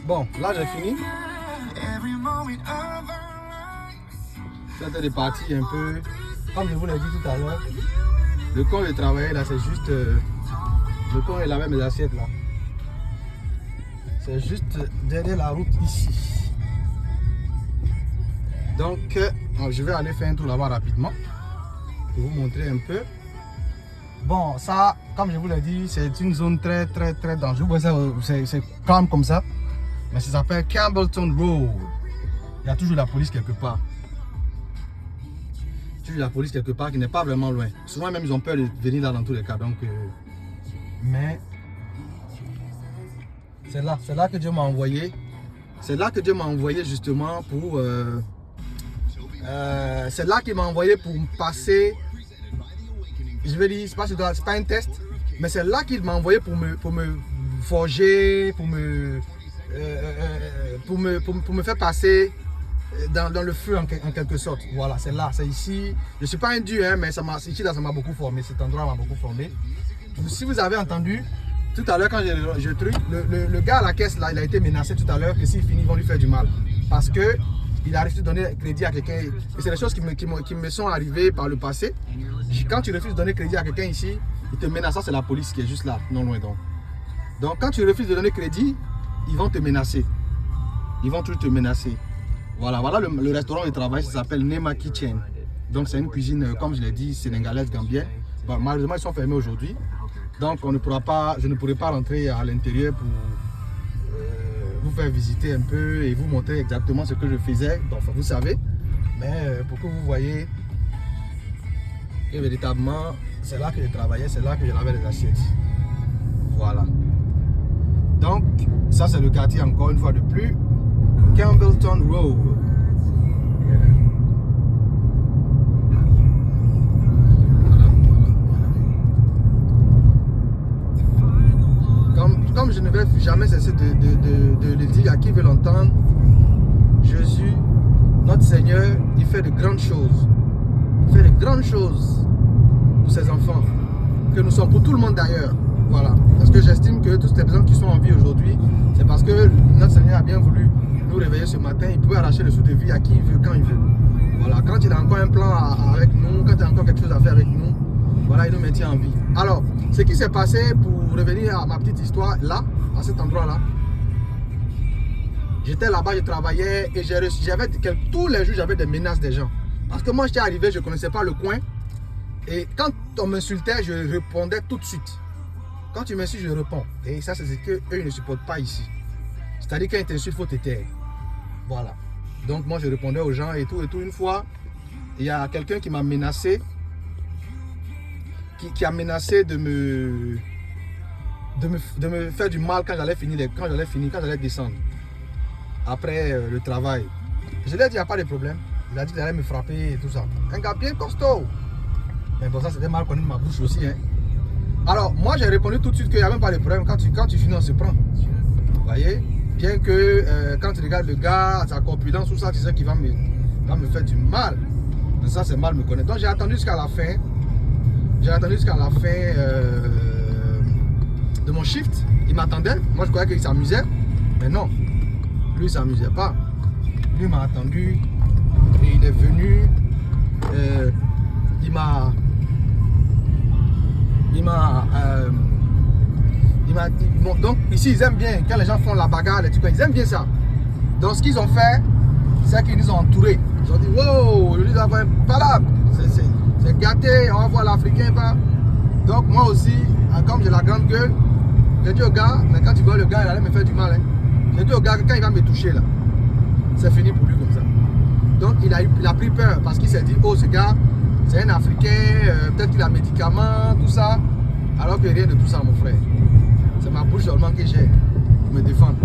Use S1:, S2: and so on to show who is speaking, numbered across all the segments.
S1: Bon, là j'ai fini. C'était parti un peu, comme je vous l'ai dit tout à l'heure. Le coin de travailler là, c'est juste le coin est la même assiette là. C'est juste derrière la route ici. Donc, je vais aller faire un tour là-bas rapidement pour vous montrer un peu. Bon, ça, comme je vous l'ai dit, c'est une zone très dangereuse. C'est calme comme ça. Mais ça s'appelle Campbellton Road. Il y a toujours la police quelque part. Toujours la police quelque part qui n'est pas vraiment loin. Souvent même ils ont peur de venir là dans tous les cas. Donc, mais c'est là que Dieu m'a envoyé. C'est là que Dieu m'a envoyé justement pour... c'est là qu'il m'a envoyé pour me passer... Je vais dire, c'est pas un test, mais c'est là qu'il m'a envoyé pour me forger, pour me faire passer dans le feu en quelque sorte. Voilà, c'est là, c'est ici. Je ne suis pas un dieu, hein, mais ici là, ça m'a beaucoup formé. Cet endroit m'a beaucoup formé. Si vous avez entendu, tout à l'heure quand je truc, le gars à la caisse là, il a été menacé tout à l'heure que s'il finit, ils vont lui faire du mal. Parce que il a refusé de donner crédit à quelqu'un. Et c'est des choses qui me sont arrivées par le passé. Quand tu refuses de donner crédit à quelqu'un ici, il te menace. Ça, c'est la police qui est juste là, non loin donc. Donc, quand tu refuses de donner crédit, ils vont te menacer. Ils vont toujours te menacer. Voilà le restaurant de travail, ça s'appelle Nema Kitchen. Donc, c'est une cuisine, comme je l'ai dit, sénégalaise, gambienne. Bon, malheureusement, ils sont fermés aujourd'hui. Donc, je ne pourrai pas rentrer à l'intérieur pour vous faire visiter un peu et vous montrer exactement ce que je faisais. Donc, vous savez. Mais pour que vous voyez que véritablement, c'est là que je travaillais, c'est là que je lavais les assiettes. Voilà. Donc, ça c'est le quartier encore une fois de plus. Campbellton Road. Comme je ne vais jamais cesser de le dire à qui veut l'entendre, Jésus, notre Seigneur, il fait de grandes choses. Il fait de grandes choses pour ses enfants, que nous sommes pour tout le monde d'ailleurs. Voilà, parce que j'estime que toutes les personnes qui sont en vie aujourd'hui, c'est parce que notre Seigneur a bien voulu nous réveiller ce matin. Il peut arracher le sou de vie à qui il veut, quand il veut. Voilà, quand il a encore un plan avec nous, quand il a encore quelque chose à faire avec nous, voilà, il nous maintient en vie. Alors, ce qui s'est passé, pour revenir à ma petite histoire, là, à cet endroit-là, j'étais là-bas, je travaillais et tous les jours, j'avais des menaces des gens. Parce que moi, j'étais arrivé, je ne connaissais pas le coin. Et quand on m'insultait, je répondais tout de suite. Quand tu m'insultes, je réponds. Et ça, c'est ce qu'eux, ils ne supportent pas ici. C'est-à-dire quand ils t'insultent, il faut te taire. Voilà. Donc moi, je répondais aux gens et tout. Une fois, il y a quelqu'un qui m'a menacé, qui a menacé de me faire du mal quand j'allais descendre. Après le travail. Je lui ai dit, il n'y a pas de problème. Il a dit qu'il allait me frapper et tout ça. Un gars bien costaud. Mais bon, ça, c'était mal connu de ma bouche aussi. Hein. Alors, moi, j'ai répondu tout de suite qu'il n'y a même pas de problème. Quand tu finis, on se prend. Vous voyez? Bien que quand tu regardes le gars, sa corpulence, tout ça, tu sais qu'il va me faire du mal. Mais ça, c'est mal me connaître. Donc, j'ai attendu jusqu'à la fin. De mon shift. Il m'attendait. Moi, je croyais qu'il s'amusait. Mais non. Lui, il ne s'amusait pas. Lui, il m'a attendu. Et il est venu. Donc ici ils aiment bien quand les gens font la bagarre, les trucs, ils aiment bien ça. Donc ce qu'ils ont fait, c'est qu'ils nous ont entourés. Ils ont dit wow, je dis pas là, c'est gâté, on va voir l'Africain pas. Donc moi aussi, comme j'ai la grande gueule, j'ai dit au gars, mais quand tu vois le gars, il allait me faire du mal. Hein. J'ai dit au gars que quand il va me toucher là, c'est fini pour lui comme ça. Donc il a pris peur parce qu'il s'est dit oh ce gars, c'est un Africain, peut-être qu'il a médicaments, tout ça. Alors que rien de tout ça mon frère. C'est ma bouche seulement que j'ai pour me défendre.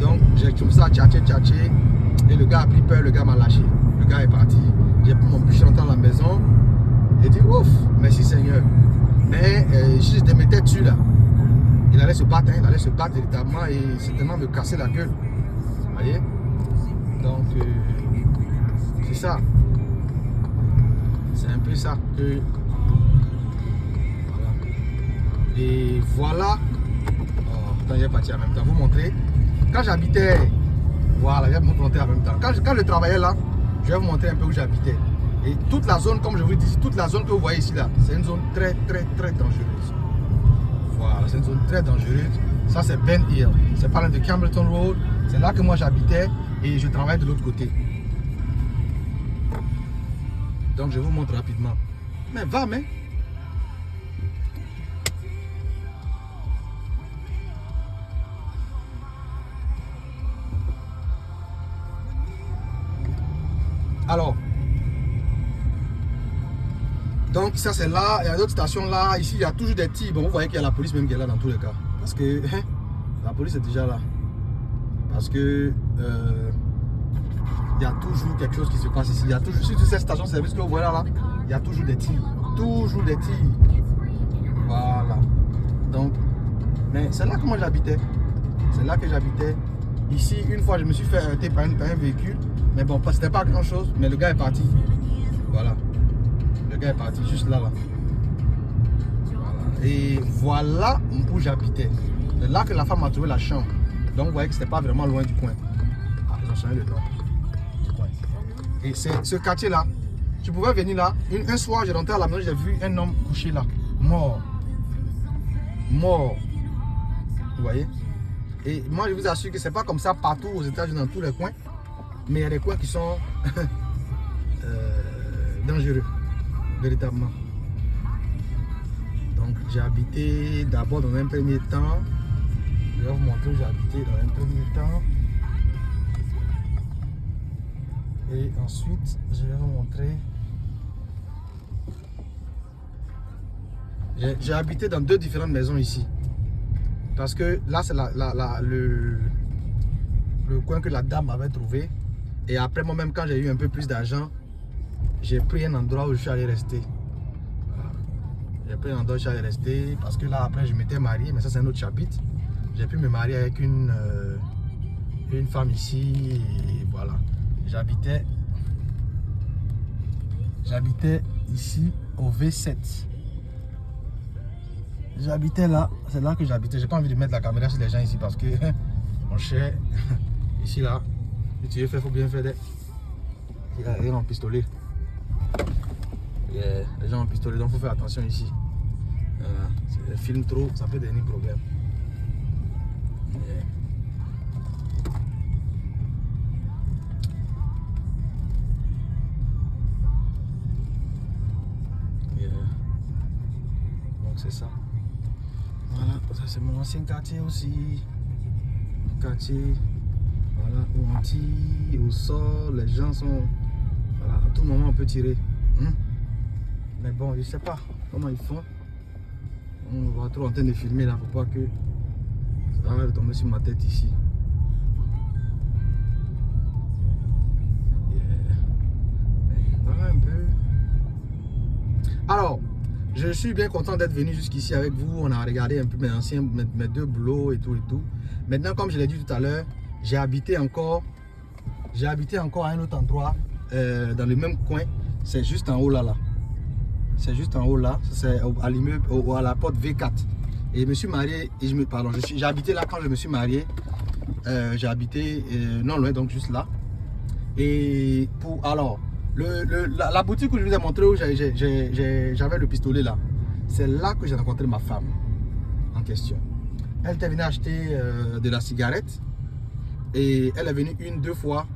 S1: Donc j'ai comme ça tchatché. Et le gars a pris peur, le gars m'a lâché. Le gars est parti. J'ai pris mon bûche dans la maison. J'ai dit ouf, merci Seigneur. Mais si je te mettais dessus là, il allait se battre, véritablement et certainement me casser la gueule. Vous voyez? Donc c'est ça. C'est un peu ça que... Voilà. Et voilà. Oh. Attends, j'ai parti en même temps. Vous montrer. Quand j'habitais, voilà, je vais vous montrer en même temps. Quand je travaillais là, je vais vous montrer un peu où j'habitais. Et toute la zone, comme je vous dis, toute la zone que vous voyez ici là, c'est une zone très dangereuse. Voilà, c'est une zone très dangereuse. Ça c'est Ben Hill. C'est pas loin de Campbellton Road. C'est là que moi j'habitais et je travaille de l'autre côté. Donc je vous montre rapidement. Mais va, mais. Alors. Donc ça c'est là, il y a d'autres stations là, ici il y a toujours des tirs. Bon, vous voyez qu'il y a la police même qui est là dans tous les cas. Parce que la police est déjà là. Parce que il y a toujours quelque chose qui se passe ici. Il y a toujours, sur cette station service que vous voyez là, il y a toujours des tirs. Toujours des tirs. Voilà. Donc, mais c'est là que moi j'habitais. C'est là que j'habitais. Ici, une fois je me suis fait arrêter par un véhicule. Mais bon, c'était pas grand chose, mais le gars est parti. Voilà. Le gars est parti juste là. Voilà. Et voilà où j'habitais. C'est là que la femme a trouvé la chambre. Donc vous voyez que c'était pas vraiment loin du coin. Ah, ils ont changé le nom. Et c'est ce quartier là. Tu pouvais venir là. Un soir, j'ai rentré à la maison, j'ai vu un homme couché là. Mort. Mort. Vous voyez? Et moi je vous assure que c'est pas comme ça partout aux États-Unis, dans tous les coins. Mais il y a des coins qui sont dangereux. Véritablement. Donc j'ai habité d'abord dans un premier temps. Je vais vous montrer où j'ai habité dans un premier temps. Et ensuite je vais vous montrer. J'ai habité dans deux différentes maisons ici. Parce que là c'est le coin que la dame avait trouvé. Et après moi-même quand j'ai eu un peu plus d'argent, j'ai pris un endroit où je suis allé rester. Voilà. J'ai pris un endroit où je suis allé rester parce que là après je m'étais marié, mais ça c'est un autre chapitre. J'ai pu me marier avec une femme ici et voilà. J'habitais ici au V7. J'habitais là, c'est là que j'habitais. J'ai pas envie de mettre la caméra sur les gens ici parce que mon cher, ici là, si tu veux faire, faut bien faire des. Il y a rien en pistolet. Yeah, les gens ont pistolet, donc il faut faire attention ici. Si je filme trop, ça peut devenir problème. Yeah. Yeah. Donc c'est ça. Voilà, ça c'est mon ancien quartier aussi. Quartier, voilà, où on tire, au sort, les gens sont. Voilà, à tout moment on peut tirer. Mais bon, je sais pas comment ils font. On va trop en train de filmer là, faut pas que ça va tomber sur ma tête ici. Yeah. Voilà un peu. Alors, je suis bien content d'être venu jusqu'ici avec vous. On a regardé un peu mes deux boulots et tout. Maintenant, comme je l'ai dit tout à l'heure, j'ai habité encore à un autre endroit, dans le même coin. C'est juste en haut là. C'est juste en haut là, c'est à l'immeuble, à la porte V4. Et je me suis marié, et j'ai habité là quand je me suis marié. J'ai habité non loin, donc juste là. Et alors, la boutique où je vous ai montré où j'avais le pistolet là, c'est là que j'ai rencontré ma femme en question. Elle était venue acheter de la cigarette. Et elle est venue deux fois.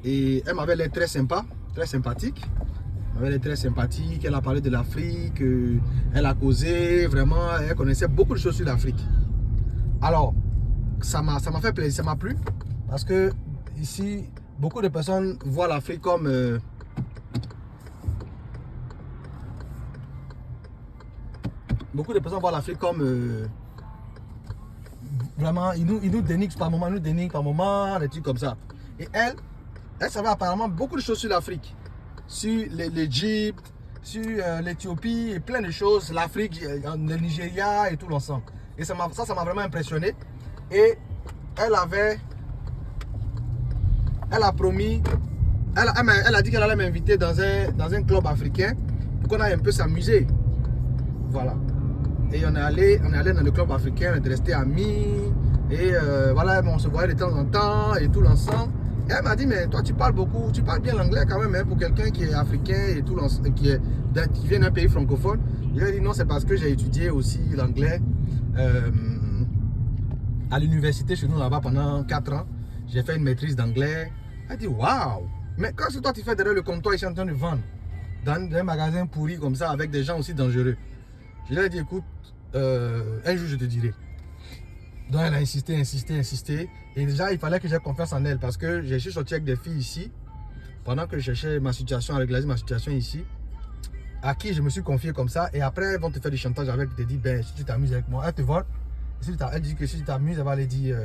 S1: Et elle m'avait l'air très sympa, très sympathique. Elle est très sympathique, elle a parlé de l'Afrique, elle a causé, vraiment, elle connaissait beaucoup de choses sur l'Afrique. Alors, ça m'a fait plaisir, ça m'a plu, parce que ici, beaucoup de personnes voient l'Afrique comme... beaucoup de personnes voient l'Afrique comme... vraiment, ils nous dénigrent par moment, des trucs comme ça. Et elle savait apparemment beaucoup de choses sur l'Afrique. Sur l'Égypte, sur l'Éthiopie et plein de choses, l'Afrique, le Nigeria et tout l'ensemble. Et ça m'a vraiment impressionné. Et elle a promis, elle a dit qu'elle allait m'inviter dans un club africain pour qu'on aille un peu s'amuser. Voilà. Et on est allé dans le club africain, on est resté amis. Et voilà, on se voyait de temps en temps et tout l'ensemble. Et elle m'a dit, mais toi tu parles beaucoup, tu parles bien l'anglais quand même, hein, pour quelqu'un qui est africain et tout qui vient d'un pays francophone. Je lui ai dit non, c'est parce que j'ai étudié aussi l'anglais à l'université chez nous là-bas pendant 4 ans. J'ai fait une maîtrise d'anglais. Elle dit waouh, mais quand c'est toi tu fais derrière le comptoir ici en train de vendre dans un magasin pourri comme ça avec des gens aussi dangereux. Je lui ai dit écoute, un jour je te dirai. Donc elle a insisté. Et déjà il fallait que j'aie confiance en elle parce que j'ai sorti avec des filles ici pendant que je cherchais ma situation, à régulariser ma situation ici, à qui je me suis confié comme ça. Et après elles vont te faire du chantage avec, te dire ben si tu t'amuses avec moi, elle te vole. Elle dit que si tu t'amuses, elle va aller dire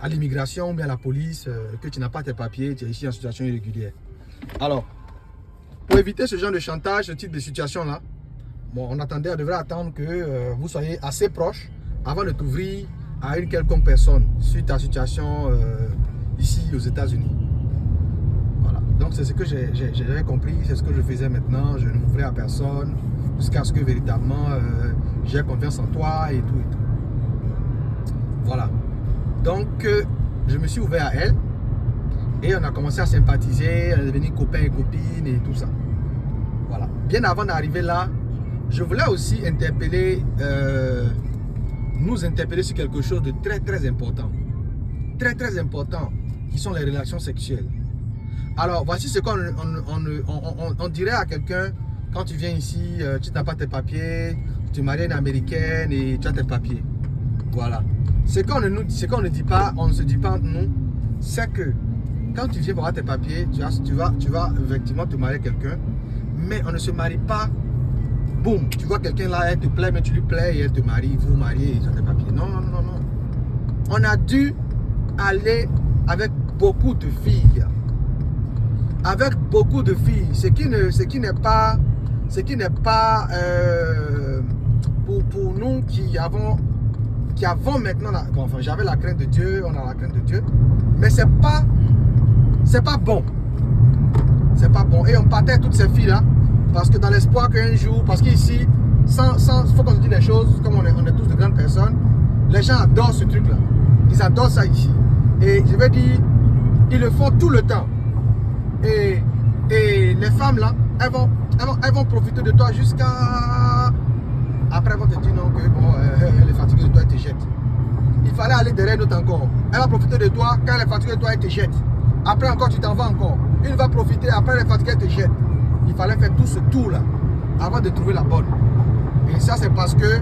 S1: à l'immigration ou bien à la police que tu n'as pas tes papiers, tu es ici en situation irrégulière. Alors, pour éviter ce genre de chantage, ce type de situation là, bon, on devrait attendre que vous soyez assez proche avant de t'ouvrir à une quelconque personne suite à la situation ici aux États-Unis. Voilà, donc c'est ce que j'avais compris, c'est ce que je faisais maintenant, je ne m'ouvrais à personne jusqu'à ce que véritablement j'ai confiance en toi et tout. Voilà, donc je me suis ouvert à elle et on a commencé à sympathiser, à devenir copains et copines et tout ça. Voilà, bien avant d'arriver là, je voulais aussi nous interpeller sur quelque chose de très important. Très important, qui sont les relations sexuelles. Alors, voici ce qu'on dirait à quelqu'un quand tu viens ici, tu n'as pas tes papiers, tu es marié à une américaine et tu as tes papiers. Voilà. Ce qu'on ne dit pas, on ne se dit pas entre nous, c'est que quand tu viens pour avoir tes papiers, tu vas effectivement te marier à quelqu'un, mais on ne se marie pas. Boum, tu vois quelqu'un là, elle te plaît, mais tu lui plais et elle te marie, vous vous mariez et tu as tes papiers. Non. On a dû aller avec beaucoup de filles. Avec beaucoup de filles. Ce qui n'est pas pour nous qui avons maintenant, bon, enfin, j'avais la crainte de Dieu, on a la crainte de Dieu, mais c'est pas bon. C'est pas bon. Et on partait toutes ces filles là. Parce que dans l'espoir qu'un jour, parce qu'ici, faut qu'on se dise les choses, comme on est tous de grandes personnes, les gens adorent ce truc-là. Ils adorent ça ici. Et je vais dire, ils le font tout le temps. Et les femmes là, elles vont profiter de toi jusqu'à... Après, elles vont te dire non, que bon, elle est fatiguée de toi, elle te jette. Il fallait aller derrière l'autre encore. Elle va profiter de toi, quand elle est fatiguée de toi, elle te jette. Après encore, tu t'en vas encore. Une va profiter, après elle est fatiguée, elle te jette. Il fallait faire tout ce tour là avant de trouver la bonne. Et ça c'est parce que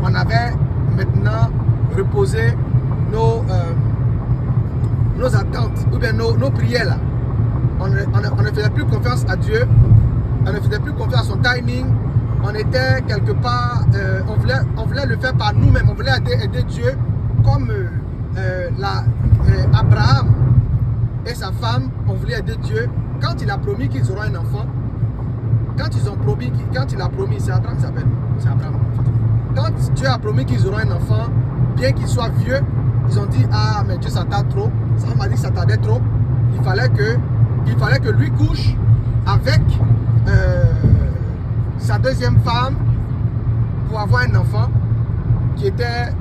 S1: on avait maintenant reposé nos attentes ou bien nos prières là. On ne faisait plus confiance à Dieu, on ne faisait plus confiance à son timing. On était quelque part, on voulait le faire par nous-mêmes, on voulait aider Dieu comme Abraham et sa femme, on voulait aider Dieu. Quand il a promis qu'ils auront un enfant, quand il a promis, c'est Abraham qui s'appelle, c'est Abraham. Quand Dieu a promis qu'ils auront un enfant, bien qu'il soit vieux, ils ont dit ah mais Dieu s'attarde trop, ça m'a dit que ça tardait trop. Il fallait que lui couche avec sa deuxième femme pour avoir un enfant qui était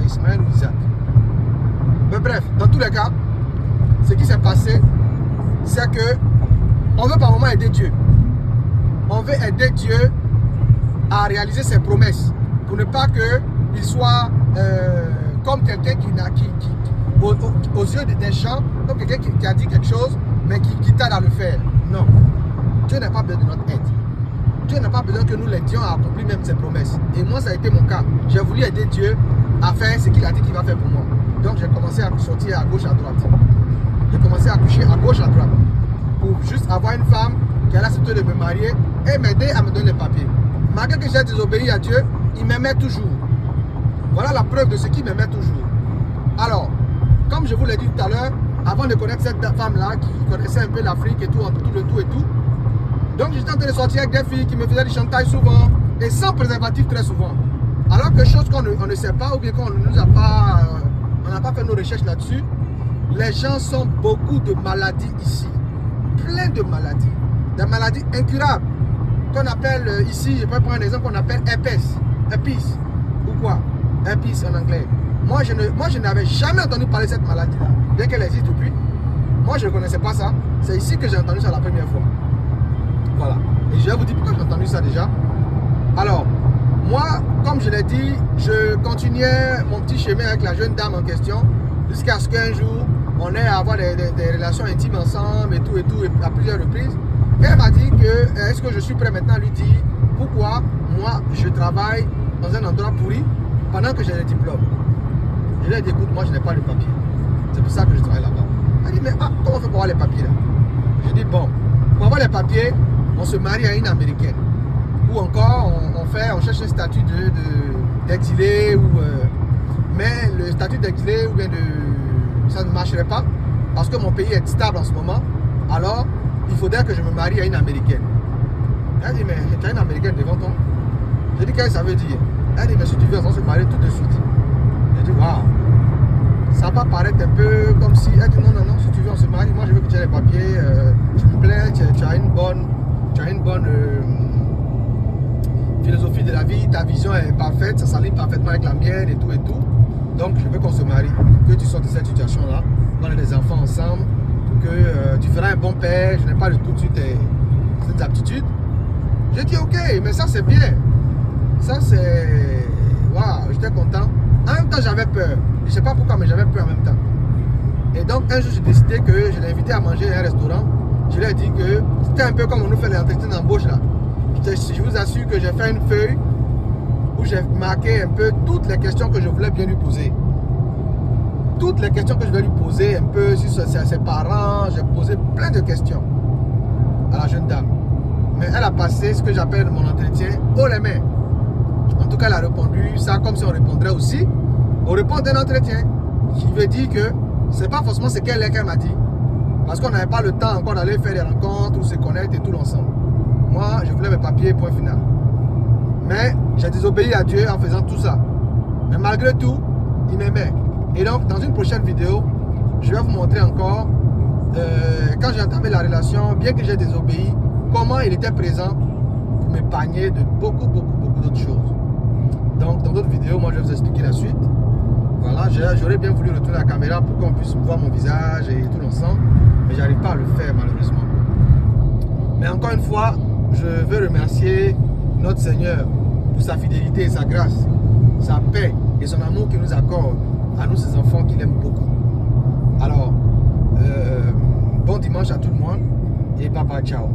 S1: Ismaël ou Isaac. Mais bref, dans tous les cas, ce qui s'est passé, c'est que on veut par moment aider Dieu. On veut aider Dieu à réaliser ses promesses pour ne pas qu'il soit comme quelqu'un aux yeux des gens, comme quelqu'un qui a dit quelque chose mais qui tarde à le faire. Non, Dieu n'a pas besoin de notre aide. Dieu n'a pas besoin que nous l'aidions à accomplir même ses promesses. Et moi, ça a été mon cas. J'ai voulu aider Dieu à faire ce qu'il a dit qu'il va faire pour moi. Donc, j'ai commencé à sortir à gauche, à droite. J'ai commencé à coucher à gauche, à droite. Pour juste avoir une femme qui a l'accepté de me marier et m'aider à me donner les papiers. Malgré que j'ai désobéi à Dieu, il m'aimait toujours. Voilà la preuve de ce qu'il m'aimait toujours. Alors, comme je vous l'ai dit tout à l'heure, avant de connaître cette femme-là, qui connaissait un peu l'Afrique et tout, le tout et tout, donc j'étais en train de sortir avec des filles qui me faisaient du chantage souvent et sans préservatif très souvent. Alors que chose qu'on ne sait pas ou bien qu'on ne nous a pas, on n'a pas fait nos recherches là-dessus, les gens sont beaucoup de maladies ici. Plein de maladies. des maladies incurables, qu'on appelle ici, je peux prendre un exemple qu'on appelle herpes, ou quoi, herpes en anglais. Moi, je n'avais jamais entendu parler de cette maladie-là, bien qu'elle existe depuis. Moi, je ne connaissais pas ça. C'est ici que j'ai entendu ça la première fois. Voilà. Et je vais vous dire pourquoi j'ai entendu ça déjà. Alors, moi, comme je l'ai dit, je continuais mon petit chemin avec la jeune dame en question, jusqu'à ce qu'un jour, on ait à avoir des relations intimes ensemble et tout, et à plusieurs reprises. Et elle m'a dit que, est-ce que je suis prêt maintenant à lui dire pourquoi moi, je travaille dans un endroit pourri pendant que j'ai le diplôme. Je lui ai dit, écoute, moi, je n'ai pas de papier. C'est pour ça que je travaille là-bas. Elle dit, mais comment on fait pour avoir les papiers là? J'ai dit, bon, pour avoir les papiers, on se marie à une américaine. Ou encore, on cherche un statut d'exilé. Mais le statut d'exilé, ou bien ça ne marcherait pas. Parce que mon pays est stable en ce moment. Alors, il faudrait que je me marie à une américaine. Elle dit, mais tu as une américaine devant toi? J'ai dit, qu'est-ce que ça veut dire? Elle dit, mais si tu veux, on va se marier tout de suite. J'ai dit, waouh. Ça va paraître un peu comme si, elle dit, non, si tu veux, on se marie. Moi, je veux que tu aies les papiers. Tu me plais, tu as une bonne philosophie de la vie. Ta vision est parfaite, ça s'aligne parfaitement avec la mienne et tout. Donc, je veux qu'on se marie. Que tu sortes de cette situation-là, qu'on ait des enfants ensemble, que tu feras un bon père. Je n'ai pas tout de suite cette aptitude. J'ai dit, ok, mais ça, c'est bien. Ça, c'est... Waouh, j'étais content. En même temps, j'avais peur. Je ne sais pas pourquoi, mais j'avais peur en même temps. Et donc, un jour, j'ai décidé que je l'ai invité à manger à un restaurant. Je lui ai dit que c'était un peu comme on nous fait les entretiens d'embauche là. Je vous assure que j'ai fait une feuille où j'ai marqué un peu toutes les questions que je voulais bien lui poser. Toutes les questions que je voulais lui poser, un peu sur ses parents. J'ai posé plein de questions à la jeune dame. Mais elle a passé ce que j'appelle mon entretien haut les mains. En tout cas, elle a répondu ça comme si on répondrait aussi au répondre d'un entretien. Qui veut dire que c'est pas forcément ce qu'elle m'a dit. Parce qu'on n'avait pas le temps encore d'aller faire des rencontres ou se connaître et tout l'ensemble. Moi, je voulais mes papiers, point final. Mais j'ai désobéi à Dieu en faisant tout ça. Mais malgré tout, il m'aimait. Et donc, dans une prochaine vidéo, je vais vous montrer encore, quand j'ai entamé la relation, bien que j'ai désobéi, comment il était présent pour m'épargner de beaucoup d'autres choses. Donc, dans d'autres vidéos, moi, je vais vous expliquer la suite. Voilà, j'aurais bien voulu retourner la caméra pour qu'on puisse voir mon visage et tout l'ensemble, mais j'arrive pas à le faire malheureusement. Mais encore une fois, je veux remercier notre Seigneur pour sa fidélité et sa grâce, sa paix et son amour qu'il nous accorde à nous, ses enfants qu'il aime beaucoup. Alors, bon dimanche à tout le monde et bye bye, ciao.